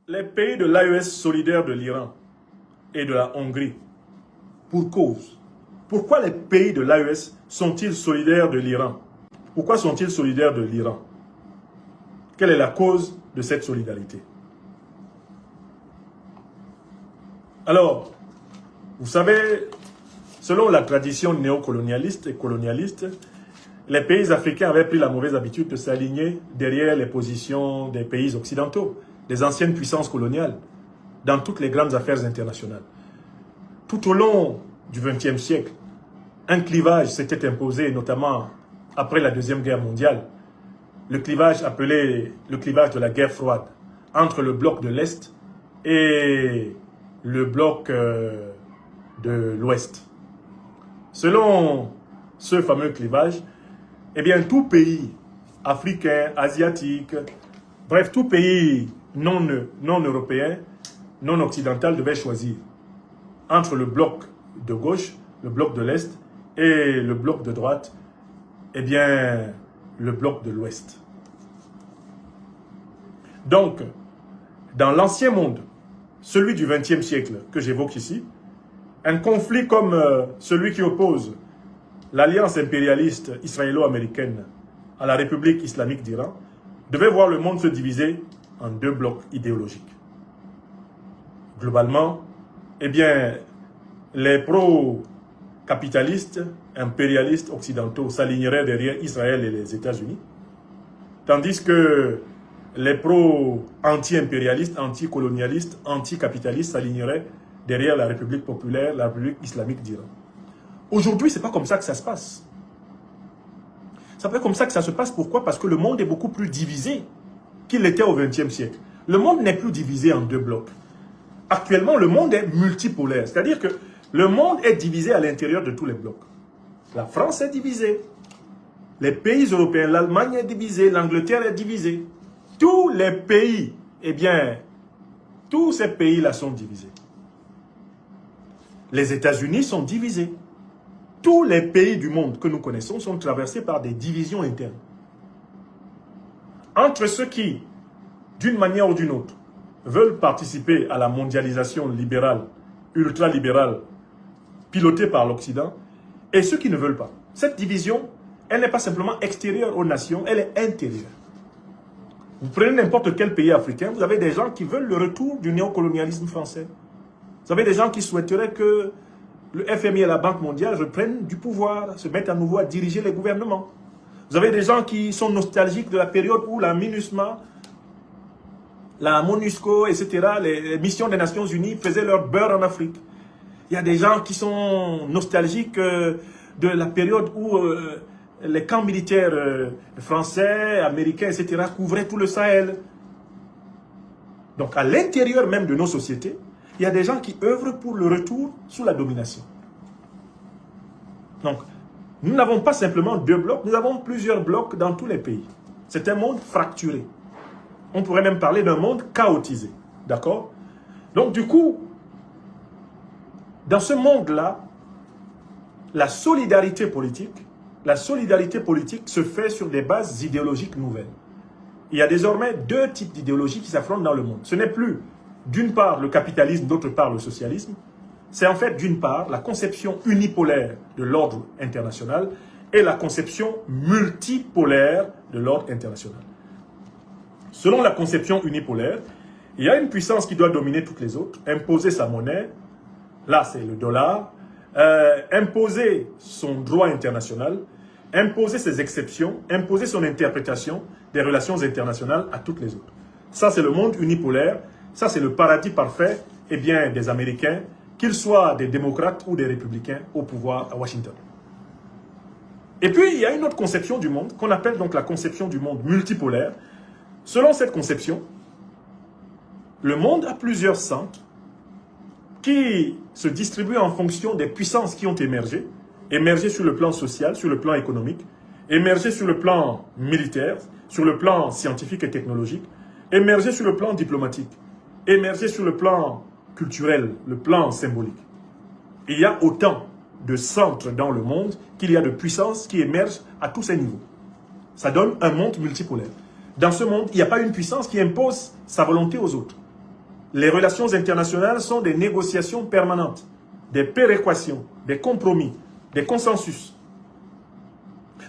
les pays de l'AES solidaires de l'Iran et de la Hongrie, pour cause. Pourquoi les pays de l'AES sont-ils solidaires de l'Iran? Pourquoi sont-ils solidaires de l'Iran? Quelle est la cause de cette solidarité? Alors, vous savez, selon la tradition néocolonialiste et colonialiste, les pays africains avaient pris la mauvaise habitude de s'aligner derrière les positions des pays occidentaux, des anciennes puissances coloniales, dans toutes les grandes affaires internationales. Tout au long du XXe siècle, un clivage s'était imposé, notamment après la Deuxième Guerre mondiale, le clivage appelé le clivage de la guerre froide, entre le bloc de l'Est et le bloc de l'Ouest. Selon ce fameux clivage, eh bien, tout pays africain, asiatique, bref, tout pays non européen, non occidental devait choisir entre le bloc de gauche, le bloc de l'Est et le bloc de droite, eh bien, le bloc de l'Ouest. Donc, dans l'ancien monde, celui du XXe siècle que j'évoque ici, un conflit comme celui qui oppose l'alliance impérialiste israélo-américaine à la République islamique d'Iran devait voir le monde se diviser en deux blocs idéologiques. Globalement, eh bien, les pro-capitalistes, impérialistes occidentaux s'aligneraient derrière Israël et les États-Unis, tandis que les pro-anti-impérialistes, anti-colonialistes, anti-capitalistes s'aligneraient derrière la République populaire, la République islamique d'Iran. Aujourd'hui, ce n'est pas comme ça que ça se passe. C'est pas comme ça que ça se passe. Pourquoi? Parce que le monde est beaucoup plus divisé qu'il l'était au XXe siècle. Le monde n'est plus divisé en deux blocs. Actuellement, le monde est multipolaire. C'est-à-dire que le monde est divisé à l'intérieur de tous les blocs. La France est divisée. Les pays européens, l'Allemagne est divisée, l'Angleterre est divisée. Tous les pays, eh bien, tous ces pays-là sont divisés. Les États-Unis sont divisés. Tous les pays du monde que nous connaissons sont traversés par des divisions internes. Entre ceux qui, d'une manière ou d'une autre, veulent participer à la mondialisation libérale, ultralibérale, pilotée par l'Occident, et ceux qui ne veulent pas. Cette division, elle n'est pas simplement extérieure aux nations, elle est intérieure. Vous prenez n'importe quel pays africain, vous avez des gens qui veulent le retour du néocolonialisme français. Vous avez des gens qui souhaiteraient que le FMI et la Banque mondiale reprennent du pouvoir, se mettent à nouveau à diriger les gouvernements. Vous avez des gens qui sont nostalgiques de la période où la MINUSMA, la MONUSCO, etc., les missions des Nations Unies faisaient leur beurre en Afrique. Il y a des gens qui sont nostalgiques de la période où les camps militaires français, américains, etc., couvraient tout le Sahel. Donc à l'intérieur même de nos sociétés, il y a des gens qui œuvrent pour le retour sous la domination. Donc, nous n'avons pas simplement deux blocs, nous avons plusieurs blocs dans tous les pays. C'est un monde fracturé. On pourrait même parler d'un monde chaotisé. D'accord? Donc, du coup, dans ce monde-là, la solidarité politique se fait sur des bases idéologiques nouvelles. Il y a désormais deux types d'idéologies qui s'affrontent dans le monde. Ce n'est plus d'une part le capitalisme, d'autre part le socialisme. C'est en fait d'une part la conception unipolaire de l'ordre international et la conception multipolaire de l'ordre international. Selon la conception unipolaire, il y a une puissance qui doit dominer toutes les autres, imposer sa monnaie, là c'est le dollar, imposer son droit international, imposer ses exceptions, imposer son interprétation des relations internationales à toutes les autres. Ça c'est le monde unipolaire. Ça, c'est le paradis parfait eh bien, des Américains, qu'ils soient des démocrates ou des républicains au pouvoir à Washington. Et puis, il y a une autre conception du monde, qu'on appelle donc la conception du monde multipolaire. Selon cette conception, le monde a plusieurs centres qui se distribuent en fonction des puissances qui ont émergé sur le plan social, sur le plan économique, émergé sur le plan militaire, sur le plan scientifique et technologique, émergé sur le plan diplomatique, émerger sur le plan culturel, le plan symbolique. Il y a autant de centres dans le monde qu'il y a de puissances qui émergent à tous ces niveaux. Ça donne un monde multipolaire. Dans ce monde, il n'y a pas une puissance qui impose sa volonté aux autres. Les relations internationales sont des négociations permanentes, des péréquations, des compromis, des consensus.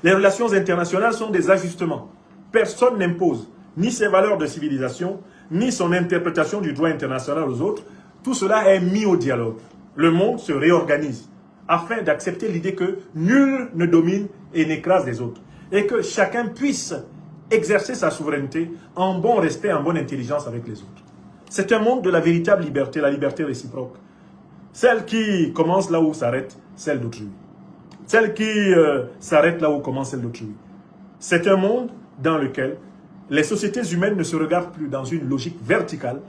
Les relations internationales sont des ajustements. Personne n'impose ni ses valeurs de civilisation, ni son interprétation du droit international aux autres. Tout cela est mis au dialogue. Le monde se réorganise afin d'accepter l'idée que nul ne domine et n'écrase les autres. Et que chacun puisse exercer sa souveraineté en bon respect, en bonne intelligence avec les autres. C'est un monde de la véritable liberté, la liberté réciproque. Celle qui commence là où s'arrête celle d'autrui. Celle qui s'arrête là où commence celle d'autrui. C'est un monde dans lequel les sociétés humaines ne se regardent plus dans une logique verticale.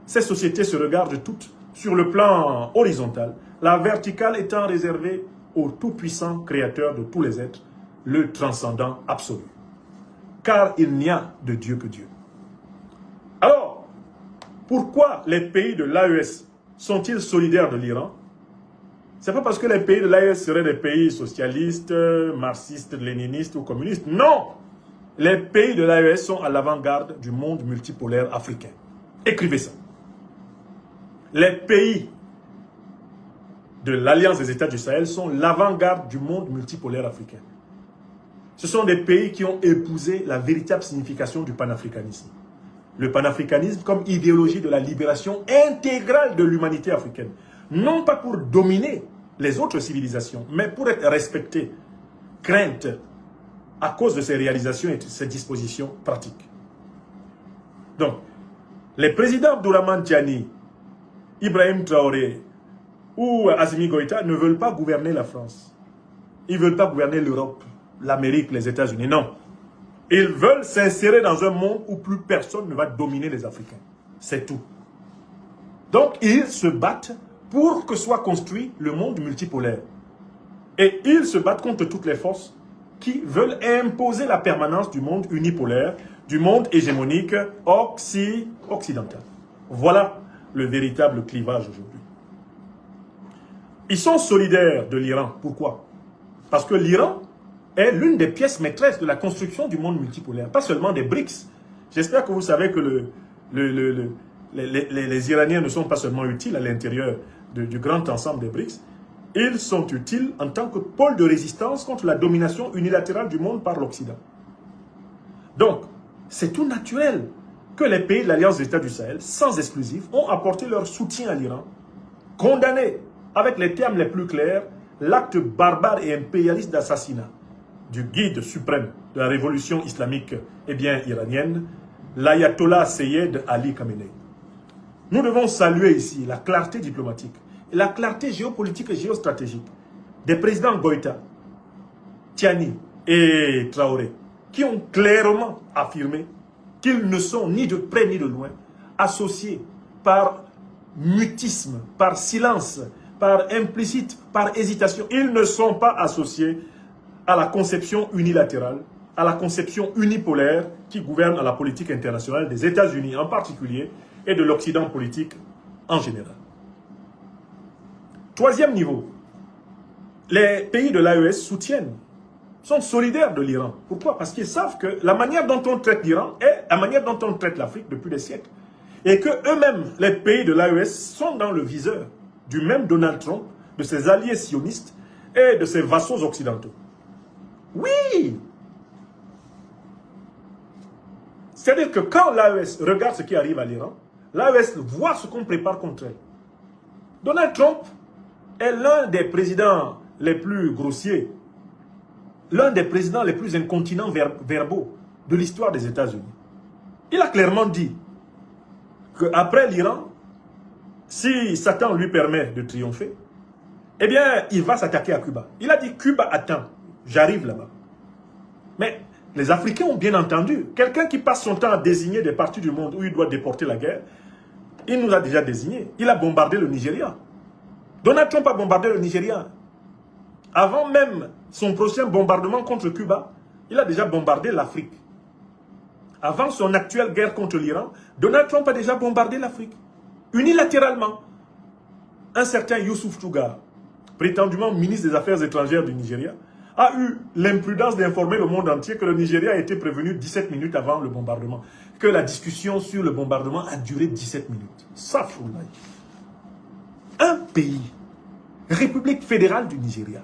Ces sociétés se regardent toutes sur le plan horizontal, la verticale étant réservée au tout-puissant créateur de tous les êtres, le transcendant absolu. Car il n'y a de Dieu que Dieu. Alors, pourquoi les pays de l'AES sont-ils solidaires de l'Iran? Ce n'est pas parce que les pays de l'AES seraient des pays socialistes, marxistes, léninistes ou communistes. Non! Les pays de l'AES sont à l'avant-garde du monde multipolaire africain. Écrivez ça. Les pays de l'Alliance des États du Sahel sont l'avant-garde du monde multipolaire africain. Ce sont des pays qui ont épousé la véritable signification du panafricanisme. Le panafricanisme comme idéologie de la libération intégrale de l'humanité africaine. Non pas pour dominer les autres civilisations, mais pour être respecté, crainte, à cause de ses réalisations et de ses dispositions pratiques. Donc, les présidents Abdourahmane Tiani, Ibrahim Traoré ou Assimi Goïta ne veulent pas gouverner la France. Ils ne veulent pas gouverner l'Europe, l'Amérique, les États-Unis. Non. Ils veulent s'insérer dans un monde où plus personne ne va dominer les Africains. C'est tout. Donc, ils se battent pour que soit construit le monde multipolaire. Et ils se battent contre toutes les forces qui veulent imposer la permanence du monde unipolaire, du monde hégémonique occidental. Voilà le véritable clivage aujourd'hui. Ils sont solidaires de l'Iran. Pourquoi? Parce que l'Iran est l'une des pièces maîtresses de la construction du monde multipolaire, pas seulement des BRICS. J'espère que vous savez que les Iraniens ne sont pas seulement utiles à l'intérieur du grand ensemble des BRICS, ils sont utiles en tant que pôle de résistance contre la domination unilatérale du monde par l'Occident. Donc, c'est tout naturel que les pays de l'Alliance des États du Sahel, sans exclusif, ont apporté leur soutien à l'Iran, condamné avec les termes les plus clairs l'acte barbare et impérialiste d'assassinat du guide suprême de la révolution islamique iranienne, l'ayatollah Seyed Ali Khamenei. Nous devons saluer ici la clarté diplomatique et la clarté géopolitique et géostratégique des présidents Goïta, Tiani et Traoré, qui ont clairement affirmé qu'ils ne sont ni de près ni de loin associés par mutisme, par silence, par implicite, par hésitation. Ils ne sont pas associés à la conception unilatérale, à la conception unipolaire qui gouverne à la politique internationale des États-Unis en particulier et de l'Occident politique en général. Troisième niveau, les pays de l'AES soutiennent, sont solidaires de l'Iran. Pourquoi? Parce qu'ils savent que la manière dont on traite l'Iran est la manière dont on traite l'Afrique depuis des siècles. Et que eux-mêmes, les pays de l'AES, sont dans le viseur du même Donald Trump, de ses alliés sionistes et de ses vassaux occidentaux. Oui! C'est-à-dire que quand l'AES regarde ce qui arrive à l'Iran, l'AES voit ce qu'on prépare contre elle. Donald Trump est l'un des présidents les plus grossiers, l'un des présidents les plus incontinents verbaux de l'histoire des États-Unis. Il a clairement dit qu'après l'Iran, si Satan lui permet de triompher, eh bien, il va s'attaquer à Cuba. Il a dit, Cuba attend, j'arrive là-bas. Mais les Africains ont bien entendu. Quelqu'un qui passe son temps à désigner des parties du monde où il doit déporter la guerre, il nous a déjà désignés. Il a bombardé le Nigeria. Donald Trump a bombardé le Nigeria. Avant même son prochain bombardement contre Cuba, il a déjà bombardé l'Afrique. Avant son actuelle guerre contre l'Iran, Donald Trump a déjà bombardé l'Afrique. Unilatéralement. Un certain Youssouf Tougar, prétendument ministre des Affaires étrangères du Nigeria, a eu l'imprudence d'informer le monde entier que le Nigeria a été prévenu 17 minutes avant le bombardement. que la discussion sur le bombardement a duré 17 minutes. Ça, foulaï. Un pays, République fédérale du Nigeria,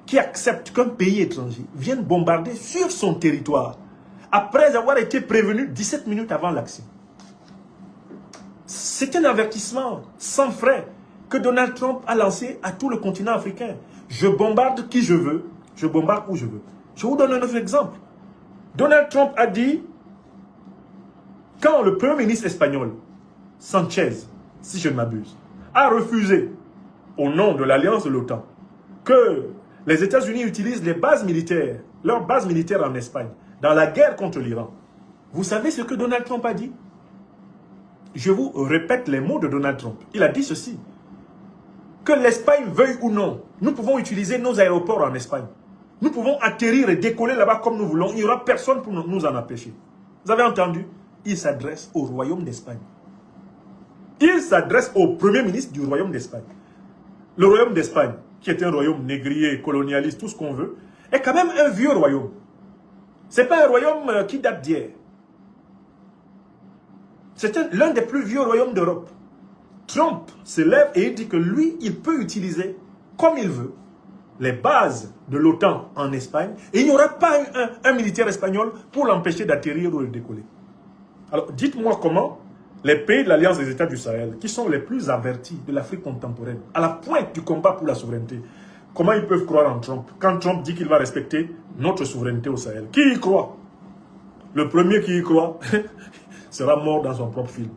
qui accepte qu'un pays étranger vienne bombarder sur son territoire après avoir été prévenu 17 minutes avant l'action. C'est un avertissement sans frais que Donald Trump a lancé à tout le continent africain. Je bombarde qui je veux, je bombarde où je veux. Je vous donne un autre exemple. Donald Trump a dit, quand le premier ministre espagnol, Sanchez, si je ne m'abuse, a refusé, au nom de l'alliance de l'OTAN, que les États-Unis utilisent les bases militaires, leurs bases militaires en Espagne, dans la guerre contre l'Iran. Vous savez ce que Donald Trump a dit? Je vous répète les mots de Donald Trump. Il a dit ceci. Que l'Espagne veuille ou non, nous pouvons utiliser nos aéroports en Espagne. Nous pouvons atterrir et décoller là-bas comme nous voulons. Il n'y aura personne pour nous en empêcher. Vous avez entendu? Il s'adresse au royaume d'Espagne. Il s'adresse au premier ministre du royaume d'Espagne. Le royaume d'Espagne, qui est un royaume négrier, colonialiste, tout ce qu'on veut, est quand même un vieux royaume. Ce n'est pas un royaume qui date d'hier. C'est l'un des plus vieux royaumes d'Europe. Trump se lève et il dit que lui, il peut utiliser, comme il veut, les bases de l'OTAN en Espagne. Et il n'y aura pas un militaire espagnol pour l'empêcher d'atterrir ou de décoller. Alors, dites-moi comment les pays de l'Alliance des États du Sahel, qui sont les plus avertis de l'Afrique contemporaine, à la pointe du combat pour la souveraineté, comment ils peuvent croire en Trump quand Trump dit qu'il va respecter notre souveraineté au Sahel? Qui y croit? Le premier qui y croit sera mort dans son propre film.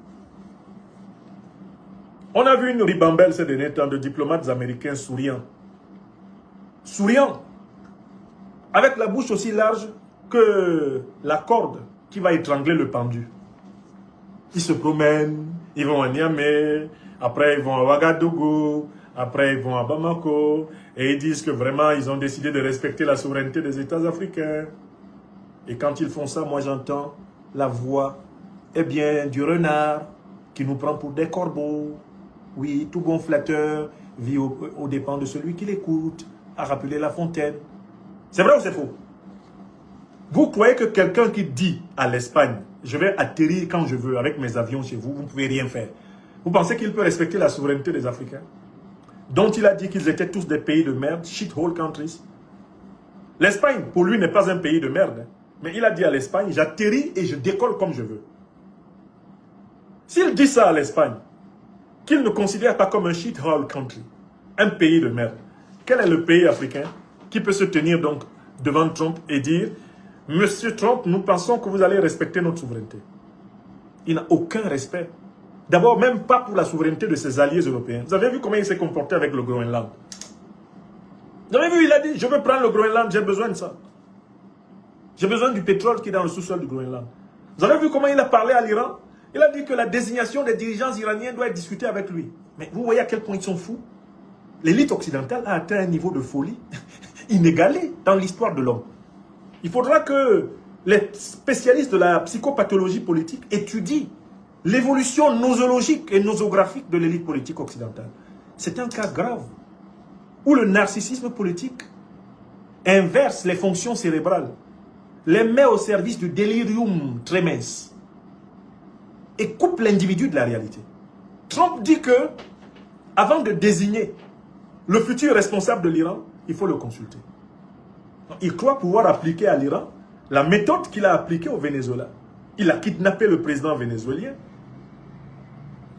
On a vu une ribambelle ces derniers temps de diplomates américains souriants. Souriants. Avec la bouche aussi large que la corde qui va étrangler le pendu. Ils se promènent, ils vont à Niamey, après ils vont à Ouagadougou, après ils vont à Bamako, et ils disent que vraiment ils ont décidé de respecter la souveraineté des États africains. Et quand ils font ça, moi j'entends la voix, eh bien, du renard qui nous prend pour des corbeaux. Oui, tout bon flatteur vit aux dépens de celui qui l'écoute, a rappelé La Fontaine. C'est vrai ou c'est faux? Vous croyez que quelqu'un qui dit à l'Espagne, je vais atterrir quand je veux avec mes avions chez vous, vous ne pouvez rien faire. Vous pensez qu'il peut respecter la souveraineté des Africains? Dont il a dit qu'ils étaient tous des pays de merde, shithole countries. L'Espagne, pour lui, n'est pas un pays de merde. Mais il a dit à l'Espagne, j'atterris et je décolle comme je veux. S'il dit ça à l'Espagne, qu'il ne considère pas comme un shithole country, un pays de merde, quel est le pays africain qui peut se tenir donc devant Trump et dire « Monsieur Trump, nous pensons que vous allez respecter notre souveraineté ». Il n'a aucun respect. D'abord, même pas pour la souveraineté de ses alliés européens. Vous avez vu comment il s'est comporté avec le Groenland? Vous avez vu, il a dit « Je veux prendre le Groenland, j'ai besoin de ça. J'ai besoin du pétrole qui est dans le sous-sol du Groenland. » Vous avez vu comment il a parlé à l'Iran? Il a dit que la désignation des dirigeants iraniens doit être discutée avec lui. Mais vous voyez à quel point ils sont fous. L'élite occidentale a atteint un niveau de folie inégalé dans l'histoire de l'homme. Il faudra que les spécialistes de la psychopathologie politique étudient l'évolution nosologique et nosographique de l'élite politique occidentale. C'est un cas grave où le narcissisme politique inverse les fonctions cérébrales, les met au service du delirium tremens et coupe l'individu de la réalité. Trump dit que, avant de désigner le futur responsable de l'Iran, il faut le consulter. Il croit pouvoir appliquer à l'Iran la méthode qu'il a appliquée au Venezuela. Il a kidnappé le président vénézuélien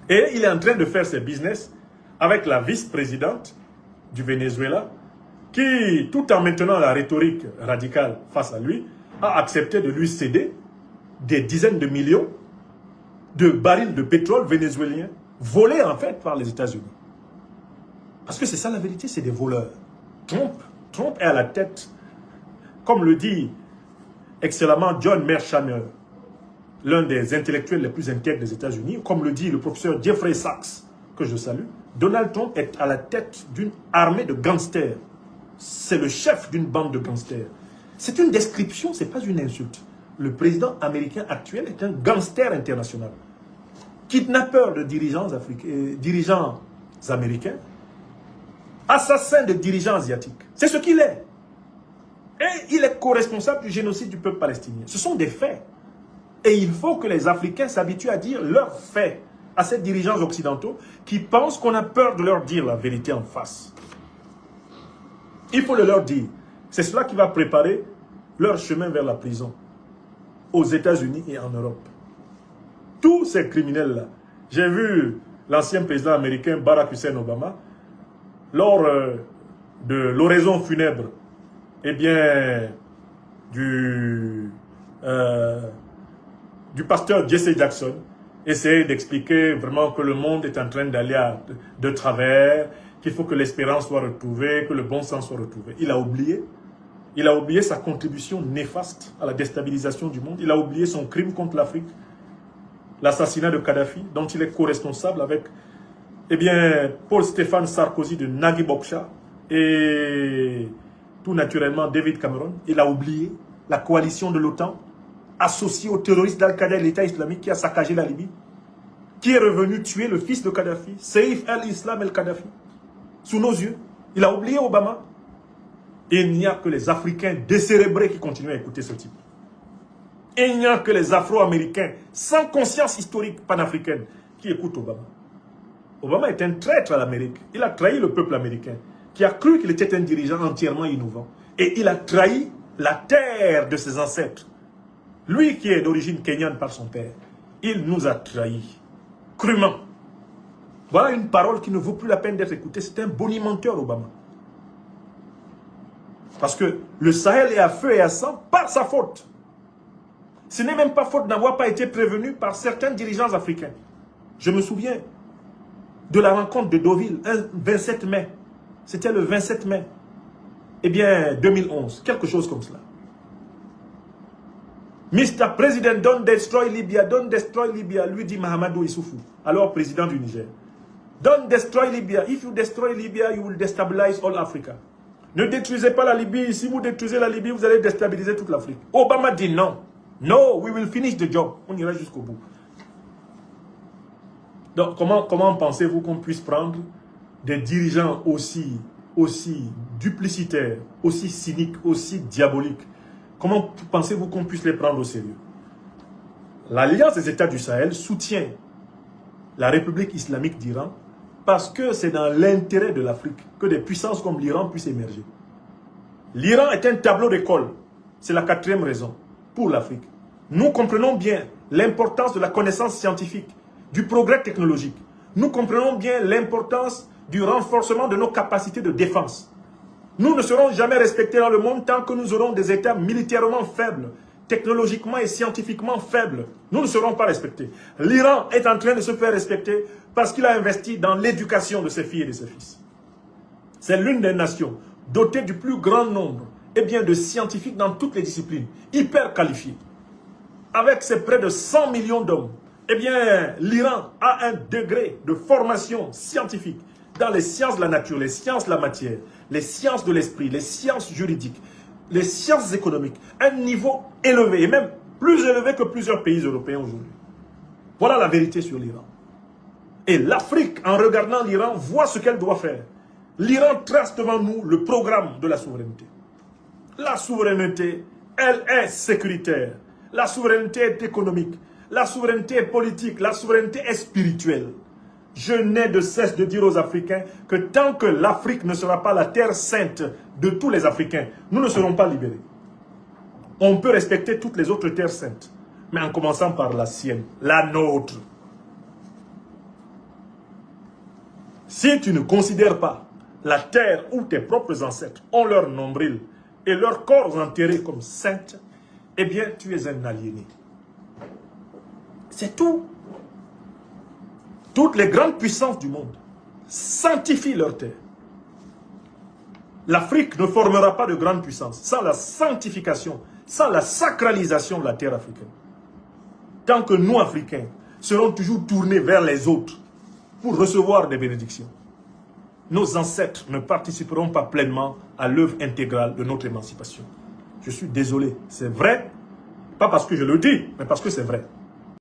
et il est en train de faire ses business avec la vice-présidente du Venezuela qui, tout en maintenant la rhétorique radicale face à lui, a accepté de lui céder des dizaines de millions de barils de pétrole vénézuéliens volés en fait par les États-Unis. Parce que c'est ça la vérité, c'est des voleurs. Trump est à la tête, comme le dit excellemment John Mearsheimer, l'un des intellectuels les plus intègres des États-Unis, comme le dit le professeur Jeffrey Sachs, que je salue. Donald Trump est à la tête d'une armée de gangsters. C'est le chef d'une bande de gangsters. C'est une description, ce n'est pas une insulte. Le président américain actuel est un gangster international. Kidnappeur de dirigeants américains, assassin de dirigeants asiatiques. C'est ce qu'il est. Et il est co-responsable du génocide du peuple palestinien. Ce sont des faits. Et il faut que les Africains s'habituent à dire leurs faits à ces dirigeants occidentaux qui pensent qu'on a peur de leur dire la vérité en face. Il faut le leur dire. C'est cela qui va préparer leur chemin vers la prison aux États-Unis et en Europe. Tous ces criminels-là. J'ai vu l'ancien président américain Barack Hussein Obama lors de l'oraison funèbre du pasteur Jesse Jackson, essayer d'expliquer vraiment que le monde est en train d'aller de travers, qu'il faut que l'espérance soit retrouvée, que le bon sens soit retrouvé. Il a oublié sa contribution néfaste à la déstabilisation du monde. Il a oublié son crime contre l'Afrique, l'assassinat de Kadhafi, dont il est co-responsable avec Paul Stéphane Sarkozy de Nagui Bokcha et tout naturellement David Cameron. Il a oublié la coalition de l'OTAN associée aux terroristes d'Al-Qaïda et l'État islamique qui a saccagé la Libye, qui est revenu tuer le fils de Kadhafi, Saif al-Islam el-Kadhafi, sous nos yeux. Il a oublié Obama. Et il n'y a que les Africains décérébrés qui continuent à écouter ce type. Et il n'y a que les Afro-Américains sans conscience historique panafricaine qui écoutent Obama. Obama est un traître à l'Amérique. Il a trahi le peuple américain qui a cru qu'il était un dirigeant entièrement innovant. Et il a trahi la terre de ses ancêtres. Lui qui est d'origine kenyane par son père, il nous a trahis crûment. Voilà une parole qui ne vaut plus la peine d'être écoutée. C'est un bonimenteur, Obama. Parce que le Sahel est à feu et à sang par sa faute. Ce n'est même pas faute d'avoir pas été prévenu par certains dirigeants africains. Je me souviens de la rencontre de Deauville, un 27 mai. C'était le 27 mai. 2011, quelque chose comme cela. Mr. President, don't destroy Libya, lui dit Mahamadou Issoufou, alors président du Niger. Don't destroy Libya. If you destroy Libya, you will destabilize all Africa. Ne détruisez pas la Libye. Si vous détruisez la Libye, vous allez déstabiliser toute l'Afrique. Obama dit non. No, we will finish the job. On ira jusqu'au bout. Donc, comment pensez-vous qu'on puisse prendre des dirigeants aussi duplicitaires, aussi cyniques, aussi diaboliques? Comment pensez-vous qu'on puisse les prendre au sérieux? L'Alliance des États du Sahel soutient la République islamique d'Iran parce que c'est dans l'intérêt de l'Afrique que des puissances comme l'Iran puissent émerger. L'Iran est un tableau d'école. C'est la 4e raison pour l'Afrique. Nous comprenons bien l'importance de la connaissance scientifique, du progrès technologique. Nous comprenons bien l'importance du renforcement de nos capacités de défense. Nous ne serons jamais respectés dans le monde tant que nous aurons des États militairement faibles, technologiquement et scientifiquement faibles. Nous ne serons pas respectés. L'Iran est en train de se faire respecter parce qu'il a investi dans l'éducation de ses filles et de ses fils. C'est l'une des nations dotées du plus grand nombre de scientifiques dans toutes les disciplines, hyper qualifiés. Avec ses près de 100 millions d'hommes, l'Iran a un degré de formation scientifique dans les sciences de la nature, les sciences de la matière, les sciences de l'esprit, les sciences juridiques, les sciences économiques, un niveau élevé, et même plus élevé que plusieurs pays européens aujourd'hui. Voilà la vérité sur l'Iran. Et l'Afrique, en regardant l'Iran, voit ce qu'elle doit faire. L'Iran trace devant nous le programme de la souveraineté. La souveraineté, elle est sécuritaire. La souveraineté est économique. La souveraineté est politique. La souveraineté est spirituelle. Je n'ai de cesse de dire aux Africains que tant que l'Afrique ne sera pas la terre sainte de tous les Africains, nous ne serons pas libérés. On peut respecter toutes les autres terres saintes, mais en commençant par la sienne, la nôtre. Si tu ne considères pas la terre où tes propres ancêtres ont leur nombril et leurs corps enterrés comme saintes, tu es un aliéné. C'est tout. Toutes les grandes puissances du monde sanctifient leur terre. L'Afrique ne formera pas de grandes puissances sans la sanctification, sans la sacralisation de la terre africaine. Tant que nous, Africains, serons toujours tournés vers les autres pour recevoir des bénédictions, nos ancêtres ne participeront pas pleinement à l'œuvre intégrale de notre émancipation. Je suis désolé, c'est vrai, pas parce que je le dis, mais parce que c'est vrai.